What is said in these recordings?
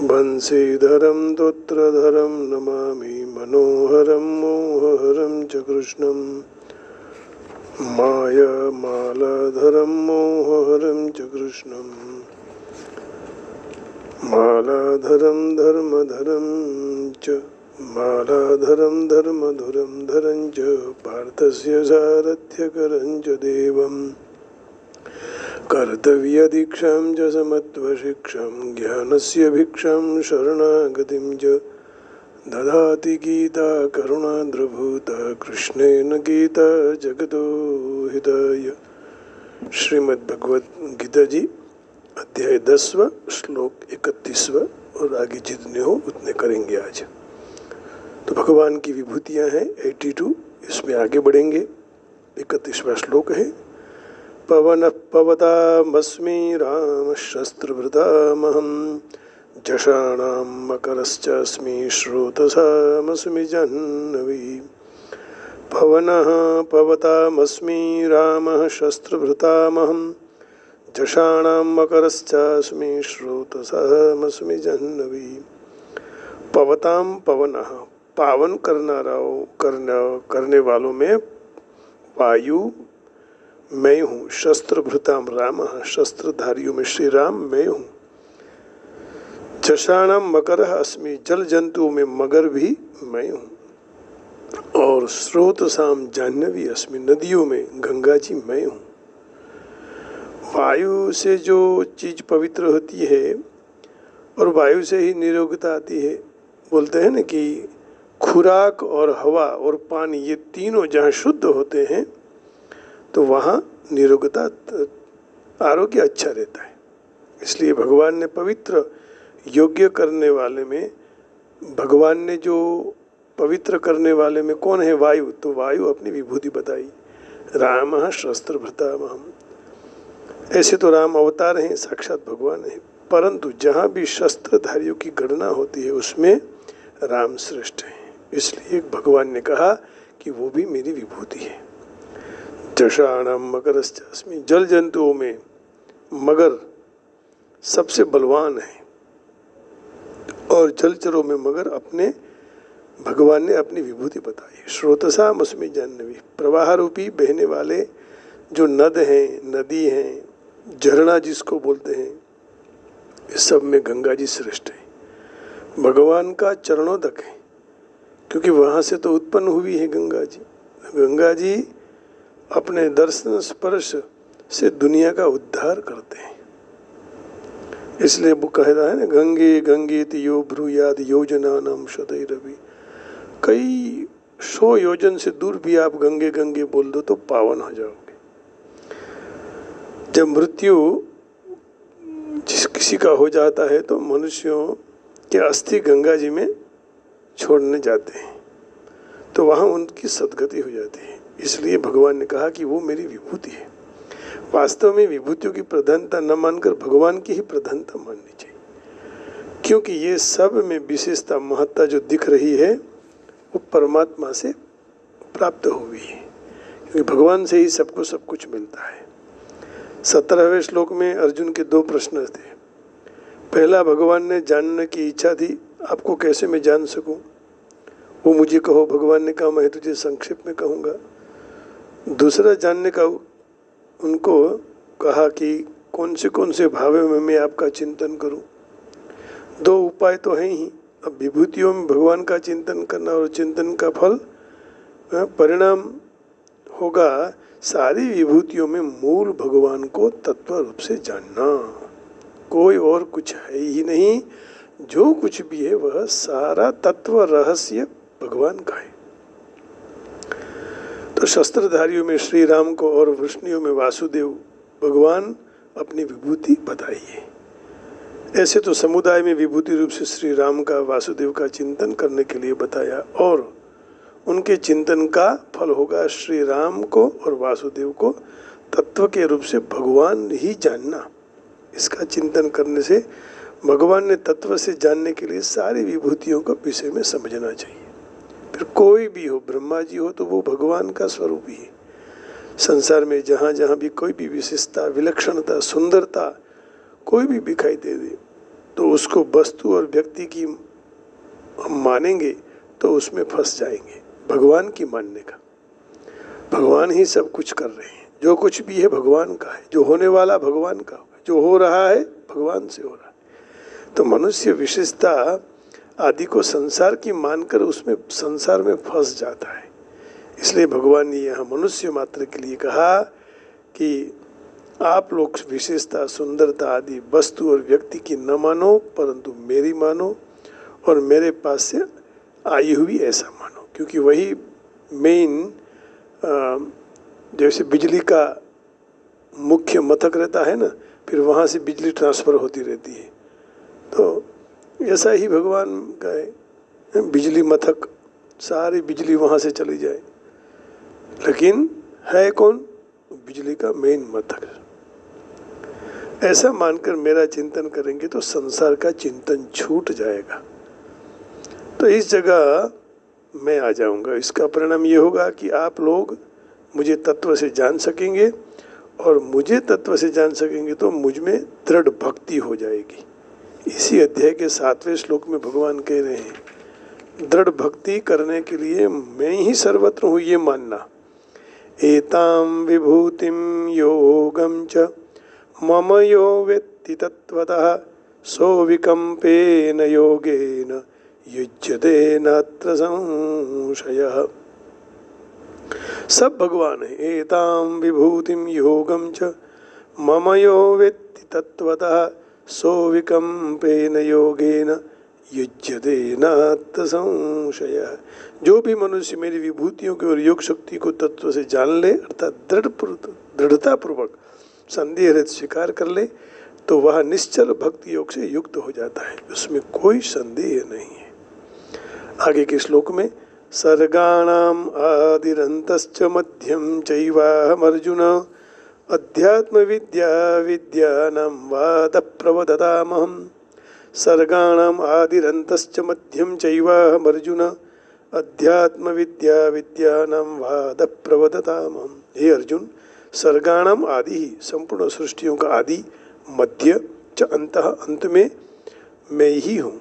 बंशीधरं दोत्रधरं नमामि मनोहरं मोहहरं च कृष्णं मायामालाधरं मोहहरं च कृष्णं मालाधरं धर्मधरं च मालाधरं धर्मधुरं धरं च पार्थस्य सारथ्यकरं च देवम् कर्तव्यदीक्षां च समत्वशिक्षां ज्ञानस्य भिक्षां शरणागतिं च ददाति गीता करुणाद्रभूता कृष्णेन गीता जगतो हिताय। श्रीमद्भगवद गीता जी अध्याय 10वां श्लोक 31वां और आगे जितने हो उतने करेंगे आज। तो भगवान की विभूतियाँ हैं 82, इसमें आगे बढ़ेंगे। 31वां श्लोक है पवन पवतामस्मि रामशस्त्रभृतामहं जषाणां मकरश्चास्मि श्रोतसामस्मि जाह्नवी। पवनः पवतामस्मि रामः शस्त्रभृतामहं जषाणां मकरश्चास्मि श्रोतसामस्मि जाह्नवी। पवताम पवनः पावन करने वालों में वायु मैं हूँ। शस्त्रभृताम राम शस्त्रधारियों में श्री राम मैं हूँ। जषाणाम मकर अस्मि जल जंतुओं में मगर भी मैं हूँ। और स्रोतसाम जाह्नवी अस्मि नदियों में गंगा जी मैं हूँ। वायु से जो चीज पवित्र होती है और वायु से ही निरोगता आती है। बोलते हैं ना कि खुराक और हवा और पानी ये तीनों जहाँ शुद्ध होते हैं तो वहाँ निरोगता आरोग्य अच्छा रहता है। इसलिए भगवान ने पवित्र योग्य करने वाले में भगवान ने जो पवित्र करने वाले में कौन है? वायु। तो वायु अपनी विभूति बताई। राम शस्त्रभृतामहं। ऐसे तो राम अवतार हैं, साक्षात भगवान है, परंतु जहाँ भी शस्त्रधारियों की गणना होती है उसमें राम श्रेष्ठ है। इसलिए भगवान ने कहा कि वो भी मेरी विभूति है। जषाणाम मकरश्चास्मि जल जंतुओं में मगर सबसे बलवान है और जलचरों में मगर अपने भगवान ने अपनी विभूति बताई। श्रोतसाम अस्मि जाह्नवी प्रवाह रूपी बहने वाले जो नद हैं, नदी हैं, झरना जिसको बोलते हैं, इस सब में गंगा जी श्रेष्ठ है। भगवान का चरणोदक है क्योंकि वहाँ से तो उत्पन्न हुई है गंगा जी। गंगा जी अपने दर्शन स्पर्श से दुनिया का उद्धार करते हैं। इसलिए वो कहता है ना गंगे गंगेति यो ब्रूयाद योजनानां शतैरपि। कई 100 योजन से दूर भी आप गंगे गंगे बोल दो तो पावन हो जाओगे। जब मृत्यु किसी का हो जाता है तो मनुष्यों के अस्थि गंगा जी में छोड़ने जाते हैं तो वहाँ उनकी सद्गति हो जाती है। इसलिए भगवान ने कहा कि वो मेरी विभूति है। वास्तव में विभूतियों की प्रधानता न मानकर भगवान की ही प्रधानता माननी चाहिए, क्योंकि ये सब में विशेषता महत्ता जो दिख रही है वो परमात्मा से प्राप्त हुई है, क्योंकि भगवान से ही सबको सब कुछ मिलता है। 17वें श्लोक में अर्जुन के 2 प्रश्न थे। पहला, भगवान ने जानने की इच्छा थी, आपको कैसे मैं जान सकूं, वो मुझे कहो। भगवान ने कहा मैं तुझे संक्षेप में कहूँगा। दूसरा, जानने का उनको कहा कि कौन से भावों में मैं आपका चिंतन करूं। 2 उपाय तो हैं ही। अब विभूतियों में भगवान का चिंतन करना और चिंतन का फल परिणाम होगा सारी विभूतियों में मूल भगवान को तत्व रूप से जानना। कोई और कुछ है ही नहीं, जो कुछ भी है वह सारा तत्व रहस्य भगवान का है। तो शस्त्रधारियों में श्री राम को और वृष्णियों में वासुदेव भगवान अपनी विभूति बताई है। ऐसे तो समुदाय में विभूति रूप से श्री राम का वासुदेव का चिंतन करने के लिए बताया और उनके चिंतन का फल होगा श्री राम को और वासुदेव को तत्व के रूप से भगवान ही जानना। इसका चिंतन करने से भगवान ने तत्व से जानने के लिए सारी विभूतियों को विषय में समझना चाहिए। फिर फिर कोई भी हो, ब्रह्मा जी हो तो वो भगवान का स्वरूप ही है। संसार में जहाँ जहाँ भी कोई भी विशेषता, विलक्षणता, सुंदरता कोई भी दिखाई दे तो उसको वस्तु और व्यक्ति की हम मानेंगे तो उसमें फंस जाएंगे। भगवान की मानने का, भगवान ही सब कुछ कर रहे हैं, जो कुछ भी है भगवान का है, जो होने वाला भगवान का होगा, जो हो रहा है भगवान से हो रहा है। तो मनुष्य विशेषता आदि को संसार की मानकर उसमें संसार में फंस जाता है। इसलिए भगवान ने यहाँ मनुष्य मात्र के लिए कहा कि आप लोग विशेषता, सुंदरता आदि वस्तु और व्यक्ति की न मानो, परंतु मेरी मानो और मेरे पास से आई हुई ऐसा मानो। क्योंकि वही मेन, जैसे बिजली का मुख्य मथक रहता है ना, फिर वहाँ से बिजली ट्रांसफ़र होती रहती है। तो ऐसा ही भगवान का है, बिजली मथक, सारी बिजली वहाँ से चली जाए, लेकिन है कौन? बिजली का मेन मथक। ऐसा मानकर मेरा चिंतन करेंगे तो संसार का चिंतन छूट जाएगा। तो इस जगह मैं आ जाऊंगा। इसका परिणाम ये होगा कि आप लोग मुझे तत्व से जान सकेंगे, और मुझे तत्व से जान सकेंगे तो मुझ में दृढ़ भक्ति हो जाएगी। इसी अध्याय के 7वें श्लोक में भगवान कह रहे हैं, दृढ़ भक्ति करने के लिए मैं ही सर्वत्र हूँ ये मानना। एताम विभूतिम योगम च मम यो वेत्ति तत्वतः सो विकम्पेन योगेन युज्यते नात्र संशयः। सब भगवान है। एताम विभूतिम योगम च मम यो वेत्ति तत्वतः सो विकम्पेन योगेन युज्यते नात्र संशयः। जो भी मनुष्य मेरी विभूतियों की और योग शक्ति को तत्व से जान ले, अर्थात दृढ़ता पूर्वक संदेह रहित स्वीकार कर ले, तो वह निश्चल भक्ति योग से युक्त हो जाता है। उसमें कोई संदेह नहीं है। आगे के श्लोक में सर्गाणाम आदिरंतश्च मध्यम चैवाहमर्जुन अध्यात्म विद्या विद्यानां वाद प्रवदतामहम्। सर्गाणाम आदिरंतश्च मध्यम चैवाहमर्जुन अध्यात्म विद्या विद्यानां वाद प्रवदतामहम्। हे अर्जुन, सर्गाणाम आदि ही संपूर्ण सृष्टियों का आदि, मध्य च अंतः अंत में मैं ही हूँ।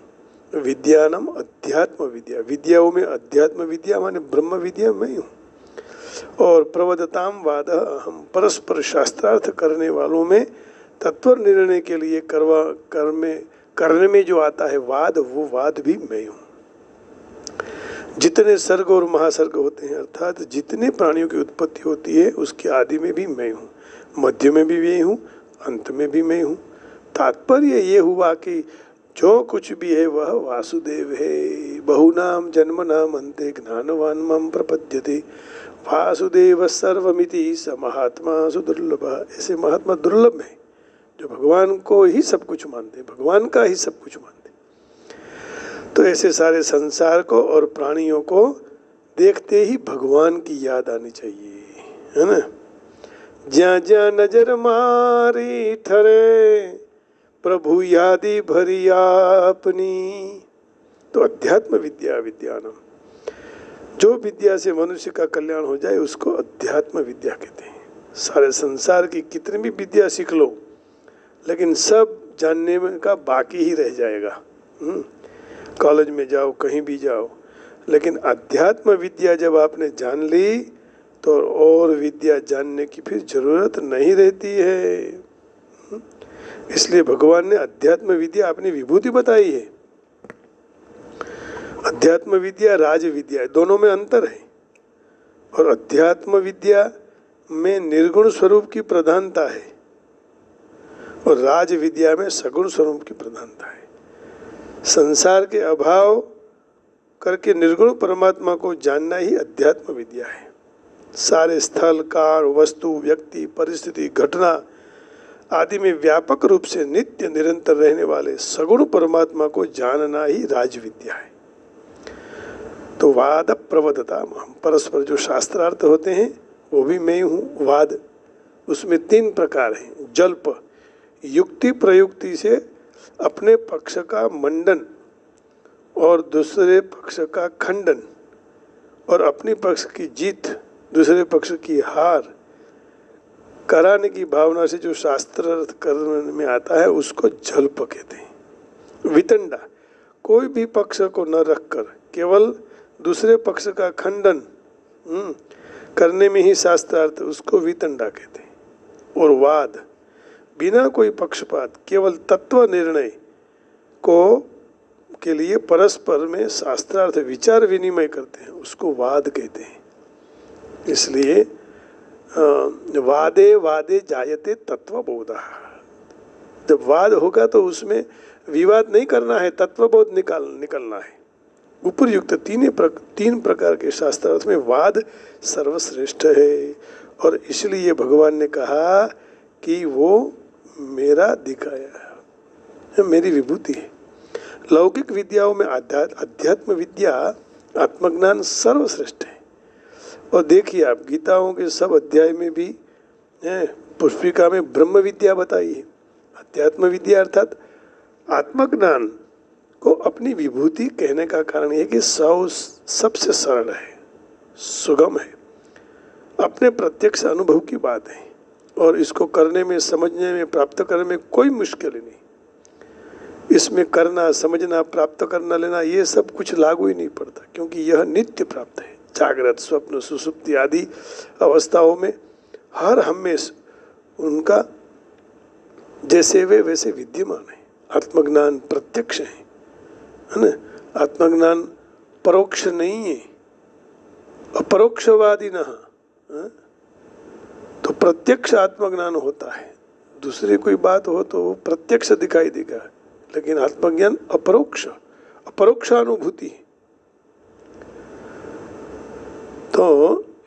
विद्यानाम अध्यात्म विद्या, विद्याओं में अध्यात्म विद्या माने ब्रह्म विद्या मैं हूँ। और प्रवदताम वाद, हम परस्पर शास्त्रार्थ करने वालों में तत्व निर्णय के लिए करने में जो आता है वाद, वो वाद भी मैं हूँ। जितने सर्ग और महासर्ग होते हैं, अर्थात जितने प्राणियों की उत्पत्ति होती है उसके आदि में भी मैं हूँ, मध्य में भी मैं हूँ, अंत में भी मैं हूँ। तात्पर्य ये हुआ कि जो कुछ भी है वह वासुदेव है। बहुनाम जन्मनाम अन्ते ज्ञानवान मम प्रपद्यते वासुदेव सर्वमिति स महात्मा सुदुर्लभ। ऐसे महात्मा दुर्लभ है जो भगवान को ही सब कुछ मानते, भगवान का ही सब कुछ मानते। तो ऐसे सारे संसार को और प्राणियों को देखते ही भगवान की याद आनी चाहिए, है ना। ज्या ज्या नजर मारी ठरे प्रभु यादी भरी आपनी। तो अध्यात्म विद्या विद्यानम, जो विद्या से मनुष्य का कल्याण हो जाए उसको अध्यात्म विद्या कहते हैं। सारे संसार की कितनी भी विद्या सीख लो, लेकिन सब जानने में का बाकी ही रह जाएगा। कॉलेज में जाओ, कहीं भी जाओ, लेकिन अध्यात्म विद्या जब आपने जान ली तो और विद्या जानने की फिर जरूरत नहीं रहती है। इसलिए भगवान ने अध्यात्म विद्या अपनी विभूति बताई है। अध्यात्म विद्या राज विद्या, दोनों में अंतर है। और अध्यात्म विद्या में निर्गुण स्वरूप की प्रधानता है और राज विद्या में सगुण स्वरूप की प्रधानता है। संसार के अभाव करके निर्गुण परमात्मा को जानना ही अध्यात्म विद्या है। सारे स्थल, काल, वस्तु, व्यक्ति, परिस्थिति, घटना आदि में व्यापक रूप से नित्य निरंतर रहने वाले सगुण परमात्मा को जानना ही राज विद्या है। तो वाद प्रवदता, हम परस्पर जो शास्त्रार्थ होते हैं वो भी मैं हूँ। वाद, उसमें 3 प्रकार हैं। जल्प, युक्ति प्रयुक्ति से अपने पक्ष का मंडन और दूसरे पक्ष का खंडन, और अपनी पक्ष की जीत दूसरे पक्ष की हार कराने की भावना से जो शास्त्रार्थ करने में आता है उसको जल्प कहते हैं। वितंडा, कोई भी पक्ष को न रखकर केवल दूसरे पक्ष का खंडन करने में ही शास्त्रार्थ, उसको वितंडा कहते हैं। और वाद, बिना कोई पक्षपात केवल तत्व निर्णय को के लिए परस्पर में शास्त्रार्थ विचार विनिमय करते हैं, उसको वाद कहते हैं। इसलिए वादे वादे जायते तत्वबोधः, जब वाद होगा तो उसमें विवाद नहीं करना है, तत्वबोध निकलना है। उपरयुक्त तीन प्रकार के शास्त्रार्थ में वाद सर्वश्रेष्ठ है, और इसलिए भगवान ने कहा कि वो मेरा दिखाया है, मेरी विभूति है। लौकिक विद्याओं में अध्यात्म विद्या, आत्मज्ञान सर्वश्रेष्ठ है। और देखिए आप गीताओं के सब अध्याय में भी पुष्पिका में ब्रह्म विद्या बताई है। अध्यात्म विद्या अर्थात आत्मज्ञान को अपनी विभूति कहने का कारण यह कि सबसे सरल है, सुगम है, अपने प्रत्यक्ष अनुभव की बात है, और इसको करने में, समझने में, प्राप्त करने में कोई मुश्किल नहीं। इसमें करना, समझना, प्राप्त करना, लेना, ये सब कुछ लागू ही नहीं पड़ता, क्योंकि यह नित्य प्राप्त है। जागृत, स्वप्न, सुसुप्ति आदि अवस्थाओं में हर हमेशा उनका जैसे वे वैसे विद्यमान है। आत्मज्ञान प्रत्यक्ष है ना। आत्मज्ञान परोक्ष नहीं है, अपरोक्षवादी न, तो प्रत्यक्ष आत्मज्ञान होता है। दूसरी कोई बात हो तो वो प्रत्यक्ष दिखाई देगा, लेकिन आत्मज्ञान अपरोक्षानुभूति है। तो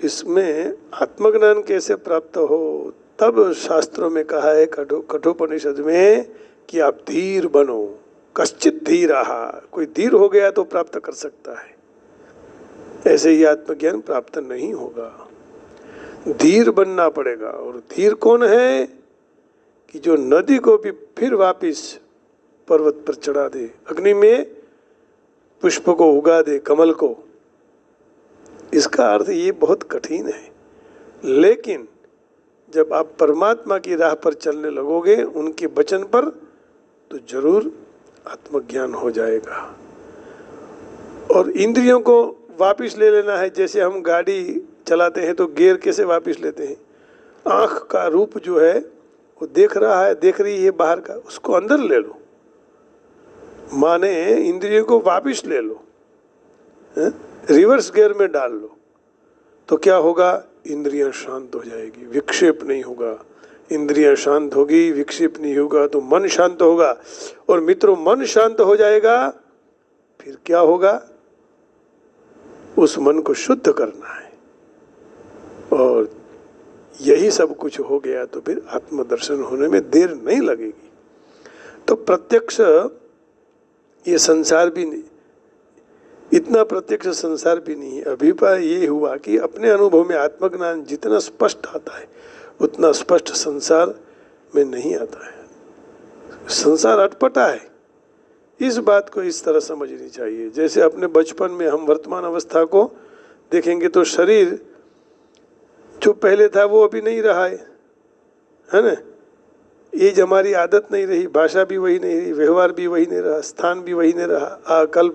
इसमें आत्मज्ञान कैसे प्राप्त हो, तब शास्त्रों में कहा है कठोपनिषद में कि आप धीर बनो, कश्चित धीर रहा, कोई धीर हो गया तो प्राप्त कर सकता है, ऐसे ही आत्मज्ञान प्राप्त नहीं होगा। धीर बनना पड़ेगा। और धीर कौन है कि जो नदी को भी फिर वापिस पर्वत पर चढ़ा दे, अग्नि में पुष्प को उगा दे, कमल को। इसका अर्थ ये बहुत कठिन है, लेकिन जब आप परमात्मा की राह पर चलने लगोगे, उनके वचन पर, तो जरूर आत्मज्ञान हो जाएगा। और इंद्रियों को वापिस ले लेना है। जैसे हम गाड़ी चलाते हैं तो गियर कैसे वापिस लेते हैं, आँख का रूप जो है वो देख रहा है, देख रही है बाहर का, उसको अंदर ले लो, माने इंद्रियों को वापिस ले लो, रिवर्स गियर में डाल लो, तो क्या होगा, इंद्रियां शांत हो जाएगी, विक्षेप नहीं होगा। इंद्रियां शांत होगी, विक्षेप नहीं होगा, तो मन शांत होगा। और मित्रों, मन शांत हो जाएगा, फिर क्या होगा, उस मन को शुद्ध करना है, और यही सब कुछ हो गया तो फिर आत्मदर्शन होने में देर नहीं लगेगी। तो प्रत्यक्ष ये संसार भी नहीं, इतना प्रत्यक्ष संसार भी नहीं है। अभिप्राय ये हुआ कि अपने अनुभव में आत्मज्ञान जितना स्पष्ट आता है उतना स्पष्ट संसार में नहीं आता है। संसार अटपटा है, इस बात को इस तरह समझनी चाहिए। जैसे अपने बचपन में हम वर्तमान अवस्था को देखेंगे तो शरीर जो पहले था वो अभी नहीं रहा है ना। एज हमारी आदत नहीं रही, भाषा भी वही नहीं रही, व्यवहार भी वही नहीं रहा, स्थान भी वही नहीं रहा। कल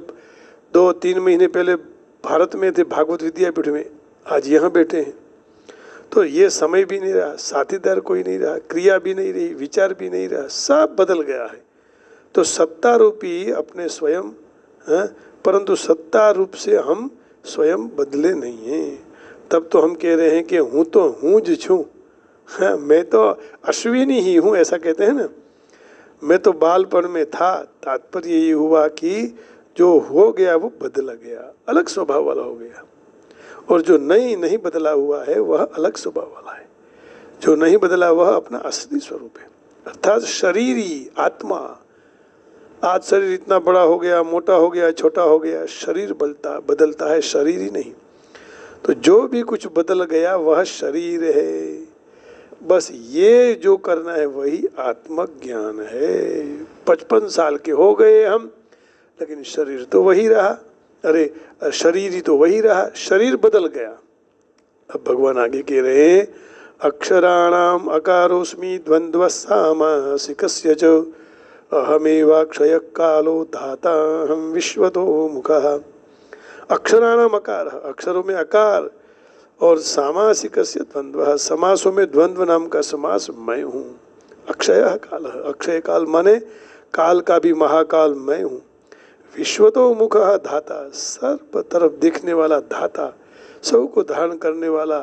2-3 महीने पहले भारत में थे, भागवत विद्यापीठ में, आज यहाँ बैठे हैं। तो ये समय भी नहीं रहा, साथीदार कोई नहीं रहा, क्रिया भी नहीं रही, विचार भी नहीं रहा, सब बदल गया है। तो सत्ता रूपी अपने स्वयं हैं, परंतु सत्ता रूप से हम स्वयं बदले नहीं हैं। तब तो हम कह रहे हैं कि हूँ तो हूँ ज छूँ, हाँ, मैं तो अश्विनी ही हूँ, ऐसा कहते हैं ना। मैं तो बालपन में था, तात्पर्य ये हुआ कि जो हो गया वो बदला गया, अलग स्वभाव वाला हो गया। और जो नहीं बदला हुआ है वह अलग स्वभाव वाला है। जो नहीं बदला वह अपना असली स्वरूप है, अर्थात शरीरी आत्मा। आज शरीर इतना बड़ा हो गया, मोटा हो गया, छोटा हो गया, शरीर बदलता है, शरीर ही नहीं। तो जो भी कुछ बदल गया वह शरीर है। बस ये जो करना है वही आत्मज्ञान है। 55 साल के हो गए हम, लेकिन शरीर तो वही रहा, अरे शरीर ही तो वही रहा, शरीर बदल गया। अब भगवान आगे कह रहे हैं अक्षराणाम अकारोस्मि द्वंद्व सामासिकस्य च अहमेवाक्षय कालो धाता हम विश्वतो मुखः। अक्षराणाम अकार, अक्षरों में अकार, और सामासिकस्य द्वंद्व, समासों में द्वंद्व नाम का समास मैं हूँ। अक्षय काल, अक्षय काल माने काल का भी महाकाल मैं हूँ। विश्वतो मुखः धाता, सर्व तरफ देखने वाला धाता, सबको धारण करने वाला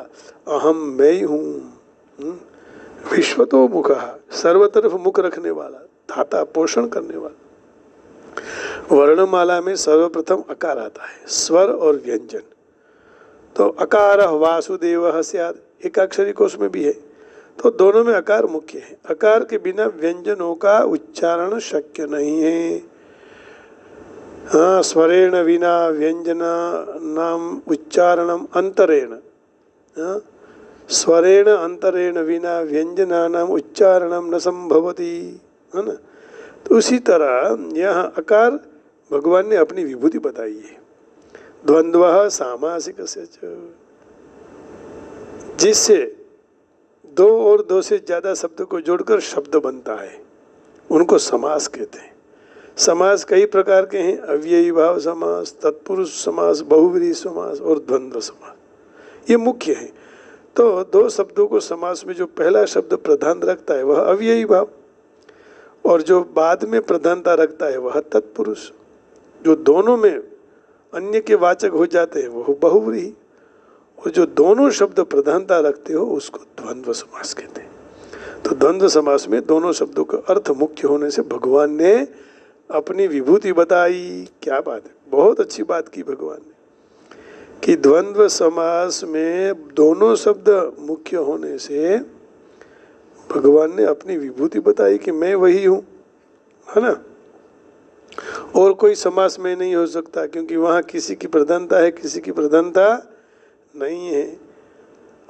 अहम मैं ही हूँ। विश्वतो मुखः, सर्व तरफ मुख रखने वाला, धाता पोषण करने वाला। वर्णमाला में सर्वप्रथम अकार आता है, स्वर और व्यंजन। तो अकार वासुदेव स्यात्, एकाक्षरी कोश में भी है, तो दोनों में अकार मुख्य है। अकार के बिना व्यंजनों का उच्चारण शक्य नहीं है। हाँ, स्वरेण विना व्यंजन नाम उच्चारणम अंतरेण, स्वरेण अंतरेण विना व्यंजना नाम उच्चारणम न संभवती, है ना। तो उसी तरह यहाँ अकार भगवान ने अपनी विभूति बताई है। द्वंद्व सामासिक से, जिससे दो और दो से ज्यादा शब्द को जोड़कर शब्द बनता है, उनको समास कहते हैं। समास कई प्रकार के हैं, अव्ययी भाव समास, तत्पुरुष समास, बहुव्रीहि समास और द्वंद्व समास, ये मुख्य है। तो दो शब्दों को समास में जो पहला शब्द प्रधान रखता है वह अव्ययी भाव, और जो बाद में प्रधानता रखता है वह तत्पुरुष। जो दोनों में अन्य के वाचक हो जाते हैं वह बहुव्रीहि, और जो दोनों शब्द प्रधानता रखते हो उसको द्वंद्व समास कहते हैं। तो द्वंद्व समास में दोनों शब्दों का अर्थ मुख्य होने से भगवान ने अपनी विभूति बताई। क्या बात है, बहुत अच्छी बात की भगवान ने कि द्वंद्व समास में दोनों शब्द मुख्य होने से भगवान ने अपनी विभूति बताई कि मैं वही हूँ, है ना। और कोई समास में नहीं हो सकता, क्योंकि वहाँ किसी की प्रधानता है, किसी की प्रधानता नहीं है।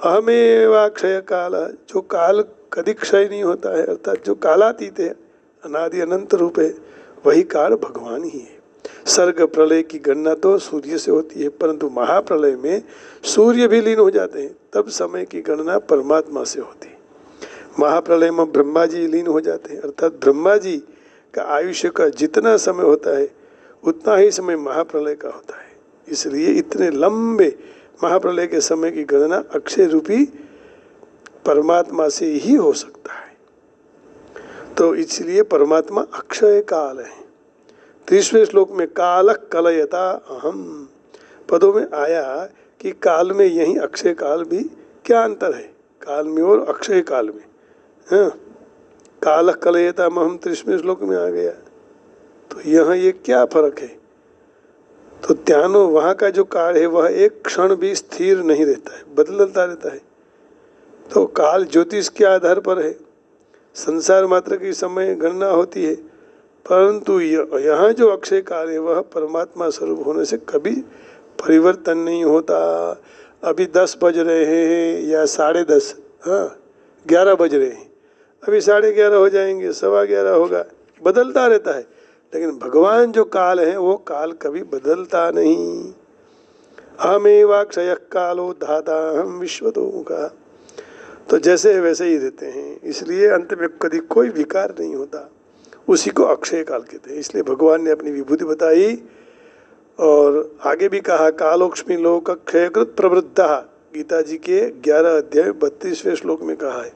अहमेवाक्षय काल, जो काल कभी क्षय नहीं होता है, अर्थात जो कालातीत है, अनादि अनंत रूप है, वही काल भगवान ही है। सर्ग प्रलय की गणना तो सूर्य से होती है, परंतु महाप्रलय में सूर्य भी लीन हो जाते हैं, तब समय की गणना परमात्मा से होती है। महाप्रलय में ब्रह्मा जी लीन हो जाते हैं, अर्थात ब्रह्मा जी का आयुष्य का जितना समय होता है उतना ही समय महाप्रलय का होता है। इसलिए इतने लंबे महाप्रलय के समय की गणना अक्षय रूपी परमात्मा से ही हो सकता है। तो इसलिए परमात्मा अक्षय काल है। 30वें श्लोक में काल कलयता अहम पदों में आया कि काल में यही अक्षय काल भी, क्या अंतर है काल में और अक्षय काल में? हाँ, काल कलयता अहम 30वें श्लोक में आ गया, तो यहाँ ये क्या फर्क है? तो त्यानो वहाँ का जो काल है वह एक क्षण भी स्थिर नहीं रहता है, बदलता रहता है। तो काल ज्योतिष के आधार पर है, संसार मात्र की समय गणना होती है, परंतु यहाँ जो अक्षय काल है वह परमात्मा स्वरूप होने से कभी परिवर्तन नहीं होता। अभी 10 बज रहे हैं या 10:30, हाँ 11 बज रहे हैं, अभी 11:30 हो जाएंगे, 11:15 होगा, बदलता रहता है। लेकिन भगवान जो काल है वो काल कभी बदलता नहीं। अहमेवाक्षय कालो धाता हम विश्वतो मुखः, तो जैसे है वैसे ही रहते हैं, इसलिए अंत में कभी कोई विकार नहीं होता, उसी को अक्षय काल कहते हैं। इसलिए भगवान ने अपनी विभूति बताई और आगे भी कहा कालोक्ष्मी लोक क्षयकृत प्रवृद्धा, गीता जी के 11 अध्याय 32वें श्लोक में कहा है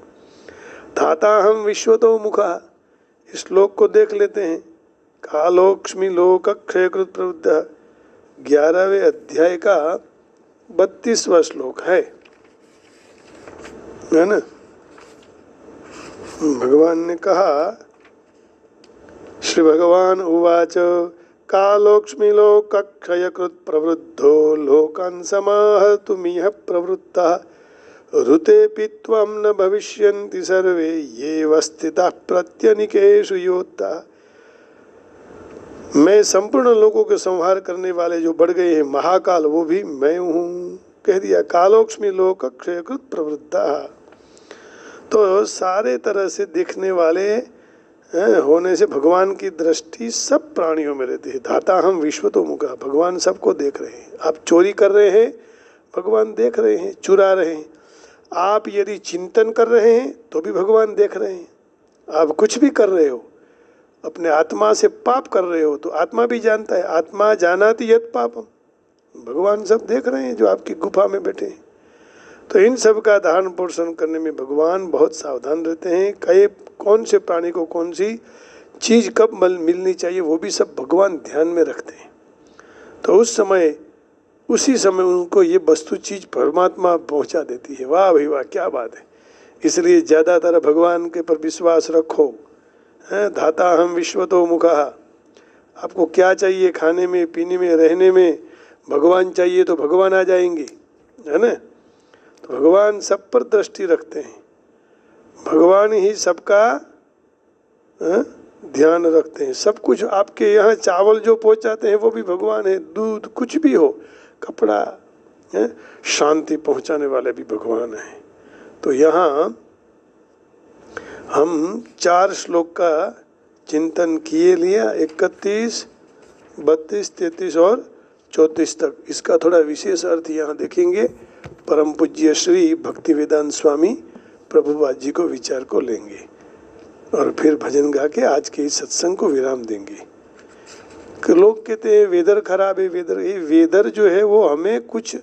धाता हम विश्वतो मुखः। इस श्लोक को देख लेते हैं, कालोक्ष्मी लोक क्षयकृत प्रवृद्धा 11वें अध्याय का 32वां श्लोक है ना। भगवान ने कहा, श्री भगवान उवाच कालोक्ष्मी लोक क्षयकृत प्रवृद्धो लोकान् समाहर्तुमिह प्रवृत्तः ऋतेऽपि त्वं न भविष्यन्ति सर्वे ये स्थिताः प्रत्यनिकेषु योत्ताः। मैं संपूर्ण लोगों के संहार करने वाले जो बढ़ गए हैं महाकाल, वो भी मैं हूँ, कह दिया। कालोक्ष्मी लोक क्षयकृत प्रवृत्ता, तो सारे तरह से दिखने वाले होने से भगवान की दृष्टि सब प्राणियों में रहती है। धाता हम विश्वतोमुखा, भगवान सबको देख रहे हैं। आप चोरी कर रहे हैं, भगवान देख रहे हैं, चुरा रहे हैं। आप यदि चिंतन कर रहे हैं तो भी भगवान देख रहे हैं। आप कुछ भी कर रहे हो, अपने आत्मा से पाप कर रहे हो तो आत्मा भी जानता है। आत्मा जानाति यत् पापम, भगवान सब देख रहे हैं जो आपकी गुफा में बैठे हैं। तो इन सब का धारण पोषण करने में भगवान बहुत सावधान रहते हैं। कई कौन से प्राणी को कौन सी चीज़ कब मिलनी चाहिए वो भी सब भगवान ध्यान में रखते हैं। तो उसी समय उनको ये वस्तु चीज परमात्मा पहुंचा देती है। वाह भाई वाह, क्या बात है। इसलिए ज़्यादातर भगवान के पर विश्वास रखो। धाता हम विश्वतो मुखा, आपको क्या चाहिए, खाने में, पीने में, रहने में, भगवान चाहिए तो भगवान आ जाएंगे, है ना। तो भगवान सब पर दृष्टि रखते हैं, भगवान ही सबका ध्यान रखते हैं। सब कुछ आपके यहाँ चावल जो पहुँचाते हैं वो भी भगवान है, दूध कुछ भी हो, कपड़ा है, शांति पहुँचाने वाले भी भगवान हैं। तो यहाँ हम 4 श्लोक का चिंतन किए लिया, 31, 32, 33 और 34 तक। इसका थोड़ा विशेष अर्थ यहाँ देखेंगे। परम पूज्य श्री भक्ति वेदांत स्वामी प्रभुपाद जी को विचार को लेंगे और फिर भजन गा के आज के इस सत्संग को विराम देंगे। लोग कहते हैं वेदर खराब है, वेदर जो है वो हमें कुछ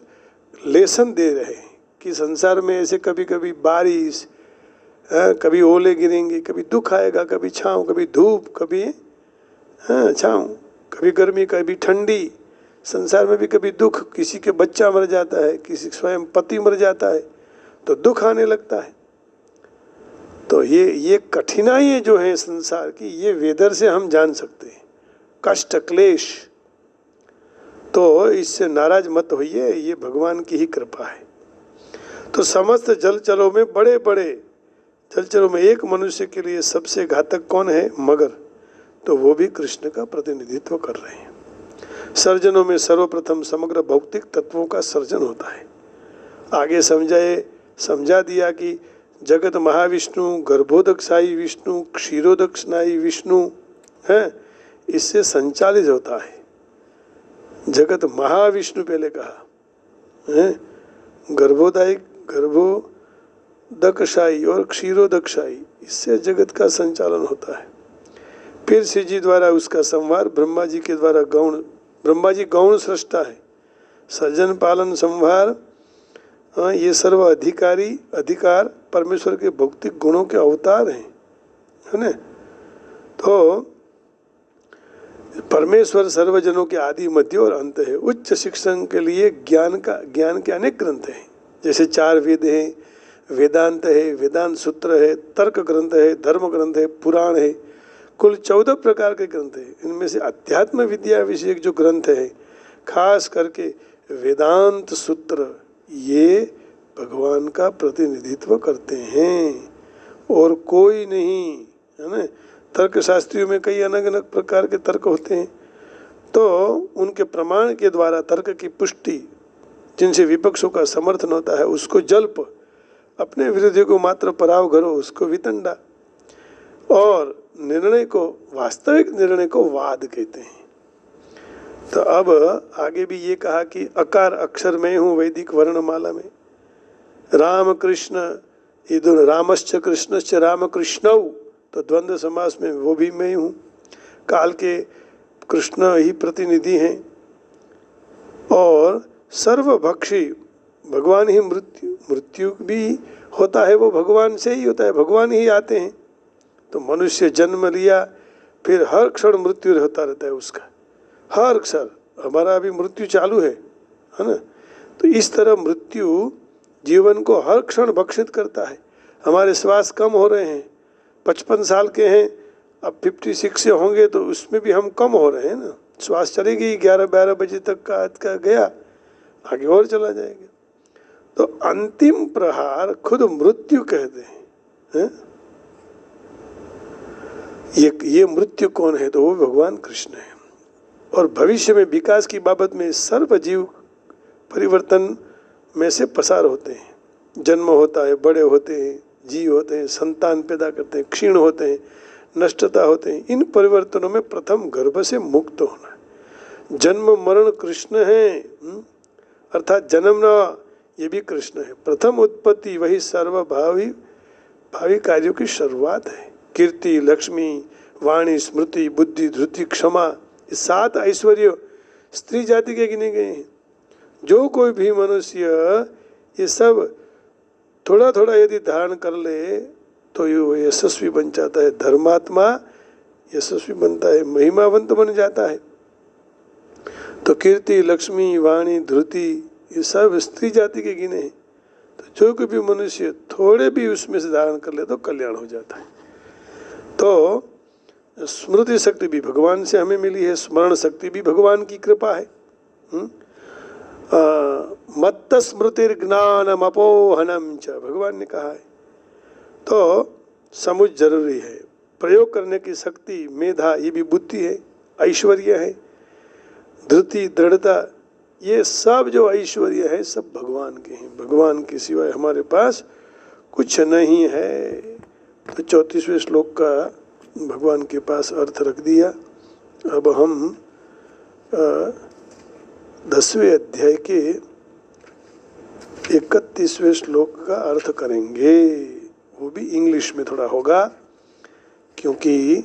लेसन दे रहे हैं कि संसार में ऐसे कभी कभी बारिश, कभी ओले गिरेंगे, कभी दुख आएगा, कभी छाँव, कभी धूप, कभी छाँव, कभी गर्मी, कभी ठंडी। संसार में भी कभी दुख, किसी के बच्चा मर जाता है, किसी स्वयं पति मर जाता है तो दुख आने लगता है। तो ये कठिनाइयाँ जो हैं संसार की, ये वेदर से हम जान सकते हैं, कष्ट क्लेश। तो इससे नाराज मत होइए, ये भगवान की ही कृपा है। तो समस्त जलचरों में, बड़े बड़े जलचरों में एक मनुष्य के लिए सबसे घातक कौन है? मगर। तो वो भी कृष्ण का प्रतिनिधित्व कर रहे हैं। सर्जनों में सर्वप्रथम समग्र भौतिक तत्वों का सर्जन होता है। आगे समझा दिया कि जगत महाविष्णु, गर्भोदकशायी विष्णु, क्षीरोदकशायी विष्णु है, इससे संचालित होता है। जगत महाविष्णु पहले कहा है, गर्भोदकशायी और क्षीरोदकशायी, इससे जगत का संचालन होता है। फिर श्री जी द्वारा उसका संवार, ब्रह्मा जी के द्वारा गौण, ब्रह्मा जी गौण सृष्टा है, सर्जन पालन संहार, ये सर्व अधिकार परमेश्वर के भौतिक गुणों के अवतार हैं, है ना। तो परमेश्वर सर्वजनों के आदि, मध्य और अंत है। उच्च शिक्षण के लिए ज्ञान के अनेक ग्रंथ हैं, जैसे 4 वेद हैं, वेदांत है, वेदांत सूत्र है, तर्क ग्रंथ है, धर्म ग्रंथ है, पुराण है, कुल 14 प्रकार के ग्रंथ हैं। इनमें से अध्यात्म विद्या विषयक जो ग्रंथ है, खास करके वेदांत सूत्र, ये भगवान का प्रतिनिधित्व करते हैं और कोई नहीं, है ना। तर्क शास्त्रियों में कई अलग अलग प्रकार के तर्क होते हैं, तो उनके प्रमाण के द्वारा तर्क की पुष्टि, जिनसे विपक्षों का समर्थन होता है, उसको जल्प, अपने विरोधी को मात्र पराव करो, उसको वितंडा, और निर्णय को, वास्तविक निर्णय को वाद कहते हैं। तो अब आगे भी ये कहा कि अकार अक्षर मैं हूँ वैदिक वर्णमाला में। राम कृष्ण, ये दोनों, रामश्च कृष्णश्च राम कृष्णौ, तो द्वंद्व समास में वो भी मैं हूँ। काल के कृष्ण ही प्रतिनिधि हैं और सर्वभक्षी भगवान ही, मृत्यु भी होता है वो भगवान से ही होता है, भगवान ही आते हैं। तो मनुष्य जन्म लिया, फिर हर क्षण मृत्यु होता रहता है उसका, हर क्षण। हमारा अभी मृत्यु चालू है ना। तो इस तरह मृत्यु जीवन को हर क्षण भक्षित करता है। हमारे श्वास कम हो रहे हैं, 55 साल के हैं, अब 56 से होंगे तो उसमें भी हम कम हो रहे हैं ना। श्वास चलेगी 11-12 बजे तक का गया, आगे और चला जाएगा। तो अंतिम प्रहार खुद मृत्यु कहते हैं। ये मृत्यु कौन है? तो वो भगवान कृष्ण है। और भविष्य में विकास की बाबत में सर्व जीव परिवर्तन में से पसार होते हैं। जन्म होता है, बड़े होते हैं, जीव होते हैं, संतान पैदा करते हैं, क्षीण होते हैं, नष्टता होते हैं। इन परिवर्तनों में प्रथम गर्भ से मुक्त होना, जन्म मरण कृष्ण है, अर्थात जन्मना ये भी कृष्ण है। प्रथम उत्पत्ति वही सर्वभावी भावी कार्यों की शुरुआत है। कीर्ति, लक्ष्मी, वाणी, स्मृति, बुद्धि, धृति, क्षमा, ये 7 ऐश्वर्य स्त्री जाति के गिने गए हैं। जो कोई भी मनुष्य ये सब थोड़ा थोड़ा यदि धारण कर ले तो ये यशस्वी बन जाता है, धर्मात्मा यशस्वी बनता है, महिमावंत बन जाता है। तो कीर्ति, लक्ष्मी, वाणी, धृति ये सब स्त्री जाति के गिने हैं। तो जो कोई भी मनुष्य थोड़े भी उसमें से धारण कर ले तो कल्याण हो जाता है। तो स्मृति शक्ति भी भगवान से हमें मिली है, स्मरण शक्ति भी भगवान की कृपा है। मत्त स्मृतिर ज्ञानम अपोहनम च, भगवान ने कहा है। तो समझ जरूरी है, प्रयोग करने की शक्ति, मेधा ये भी बुद्धि है, ऐश्वर्य है, धृति, दृढ़ता, ये सब जो ऐश्वर्य है सब भगवान के हैं। भगवान के सिवाय हमारे पास कुछ नहीं है। तो 34वें श्लोक का भगवान के पास अर्थ रख दिया। अब हम 10वें अध्याय के 31वें श्लोक का अर्थ करेंगे। वो भी इंग्लिश में थोड़ा होगा क्योंकि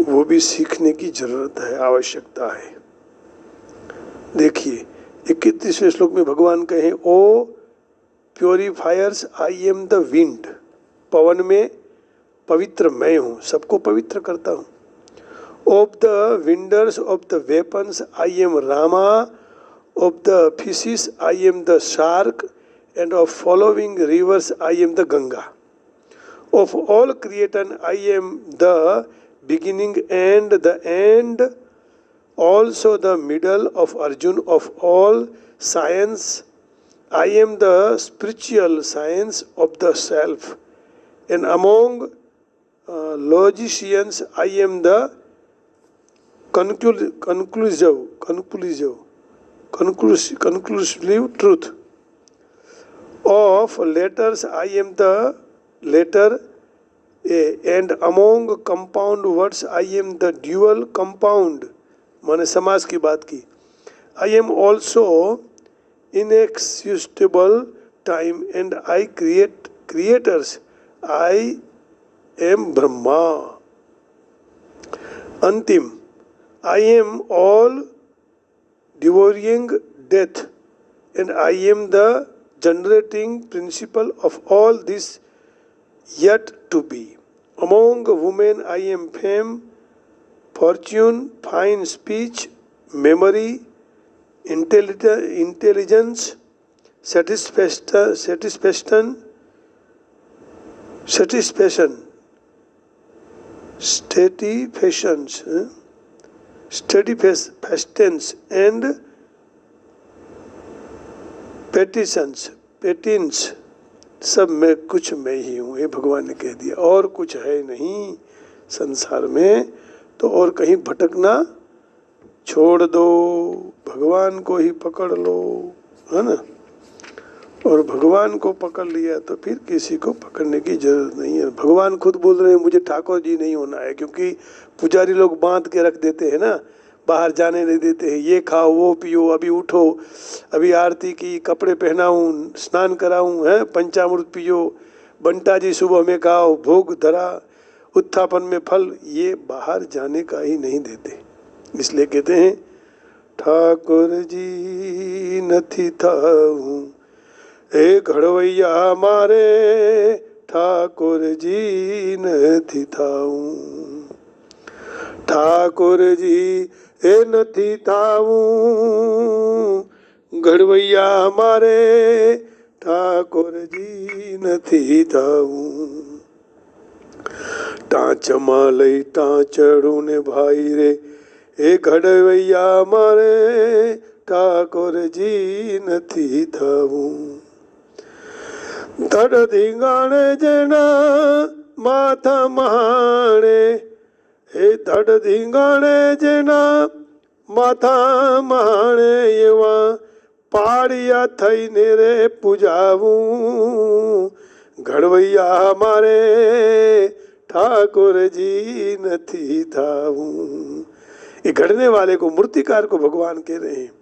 वो भी सीखने की जरूरत है, आवश्यकता है। देखिए 31वें श्लोक में भगवान कहे, O purifiers I am the wind, पवन में पवित्र मैं हूँ, सबको पवित्र करता हूँ। Of the wielders of the weapons I am Rama, of the fishes I am the shark, and of following rivers I am the Ganga, of all creation I am the beginning and the end, also the middle of Arjun, of all science I am the spiritual science of the self, and among logicians I am the conclusive truth. Of letters I am the letter and among compound words I am the dual compound, माने समास की बात की। I am also inexhaustible time and I create creators, I am Brahma। अंतिम, I am all devouring death and I am the generating principle of all this yet to be। Among women I am fame, fortune, fine speech, memory, intelligence, satisfaction, steadfastness, and patience, सब मैं कुछ मैं ही हूँ, ये भगवान ने कह दिया। और कुछ है नहीं संसार में, तो और कहीं भटकना छोड़ दो, भगवान को ही पकड़ लो, है ना। और भगवान को पकड़ लिया तो फिर किसी को पकड़ने की जरूरत नहीं है। भगवान खुद बोल रहे हैं मुझे ठाकुर जी नहीं होना है, क्योंकि पुजारी लोग बांध के रख देते हैं ना, बाहर जाने नहीं देते हैं। ये खाओ, वो पियो, अभी उठो, अभी आरती की, कपड़े पहनाऊँ, स्नान कराऊँ, है पंचामृत पियो, बंटा जी सुबह में खाओ, भोग धरा, उत्थापन में फल, ये बाहर जाने का ही नहीं देते। इसलिए कहते हैं ठाकुर जी नथी थाऊं ए घड़वैया मारे, ठाकुर जी नथी थाऊं, ठाकुर जी ए नथी थाऊं, घड़वैया मारे, ठाकुर जी नथी थाऊं। टाँचमा लई टाँचड़ू ने भाई रे, ए घड़वैया मारे, ठाकुर जी नथी थाऊं। धड़ धींगाणे जना माथा महाणे, हे धड़ धींगाणे जना माथा महाणे, एवा पाड़िया थईने रे पूजावूं, घड़वैया मारे, ठाकुर जी नथी थाऊं। ये घड़ने वाले को, मूर्तिकार को भगवान कह रहे हैं,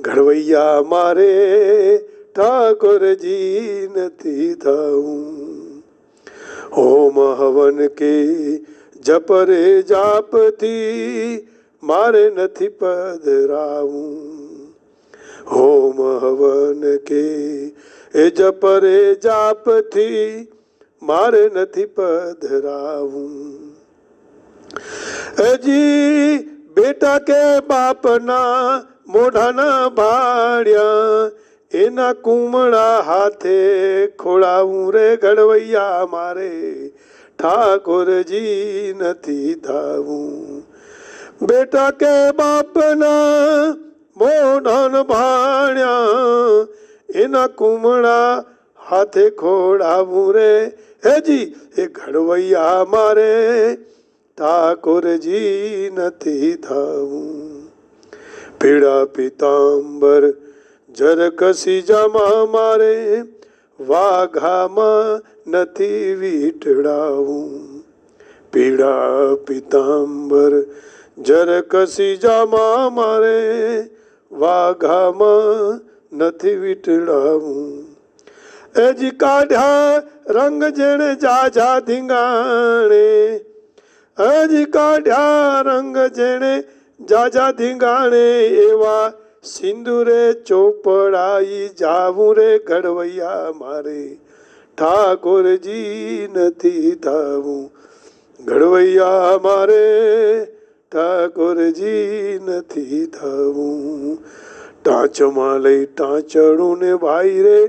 घड़वैया मारे ठाकुर जी नथी थाऊं। होम हवन के जप रे जाप थी, मारे नथी पधराऊं। होम हवन के ए जप रे जाप थी, मारे नथी पधराऊं। जी बेटा के बाप ना मोढ़ा ना भाड़िया, एना कुमड़ा हाथे खोड़ाऊं रे घड़वैया मारे ठाकुर जी नथी थाऊं। बेटा के बाप ना मोढ़ा न भाड़िया, एना कुमड़ा हाथे खोड़ाऊं रे, हे जी हे घड़वैया मारे ठाकुर जी नथी थाऊं। पीड़ा पीताम्बर जर कसी जमा मारे, वाघा मा नथी वीटड़ाऊं। पीड़ा पीताम्बर जर कसी जमा मारे, वाघा मा नथी वीटड़ाऊं। एजी काढ़ा रंग जण जाजा धिंगाणे, अज काढ़ा रंग जण जाजा धिंगाणे, एवा सिंदूरे चोपड़ाई जाऊं रे घड़वैया मारे ठाकुर जी नथी थाऊं। घड़वैया मारे ठाकुर जी नथी थाऊं। टाँच मालई टाँचड़ू ने भाई रे,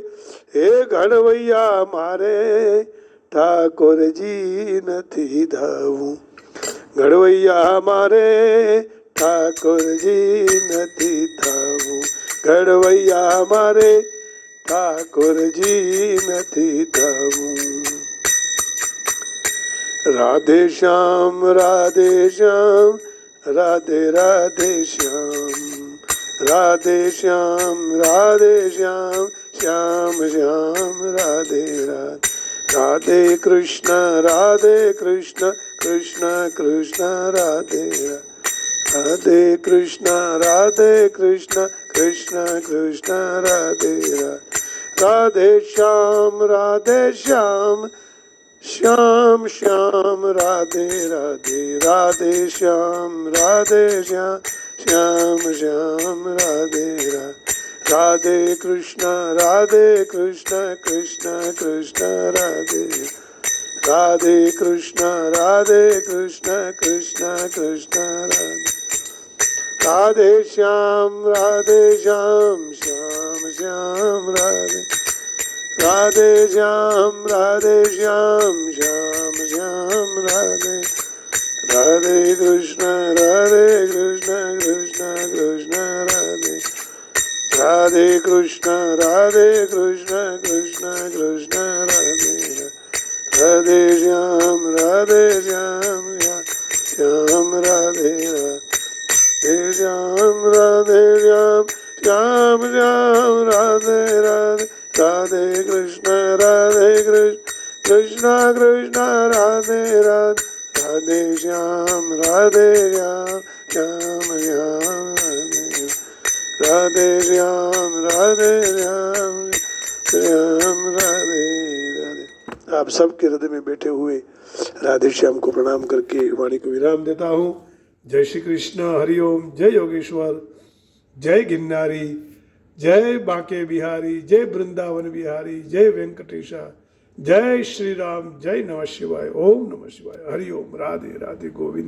हे घड़वैया मारे ठाकुर जी नथी थाऊं। घड़वैया मारे ठाकुर जी नथी थाऊं। घड़वैया मारे ठाकुर जी नथी थाऊं। राधे श्याम राधे श्याम, राधे राधे श्याम। राधे श्याम राधे श्याम, श्याम श्याम राधे राधे। राधे कृष्ण कृष्ण कृष्ण राधे राधे। राधे कृष्ण कृष्ण कृष्ण राधे राधे। राधे श्याम श्याम श्याम राधे राधे। राधे श्याम श्याम श्याम राधे राधे। राधे कृष्ण कृष्ण कृष्ण राधे। राधे कृष्ण कृष्ण कृष्ण राधे। राधे श्याम श्याम श्याम राधे। राधे श्याम श्याम श्याम राधे। राधे कृष्ण कृष्ण कृष्ण राधे। राधे कृष्ण कृष्ण कृष्ण राधे। राधे श्याम श्याम राधे राधे। श्याम श्याम श्याम राधे राधे। राधे कृष्ण कृष्ण कृष्ण राधे राधे। राधे श्याम श्याम श्याम राधे। राधे श्याम श्याम राधे राधे। आप सबके हृदय में बैठे हुए राधे श्याम को प्रणाम करके वाणी को विराम देता हूँ। जय श्री कृष्ण, हरिओम, जय योगेश्वर, जय गिरनारी, जय बांके बिहारी, जय वृंदावन बिहारी, जय वेंकटेशा, जय श्री राम, जय नमः शिवाय, ओम नमः शिवाय, हरिओम, राधे राधे, गोविंद।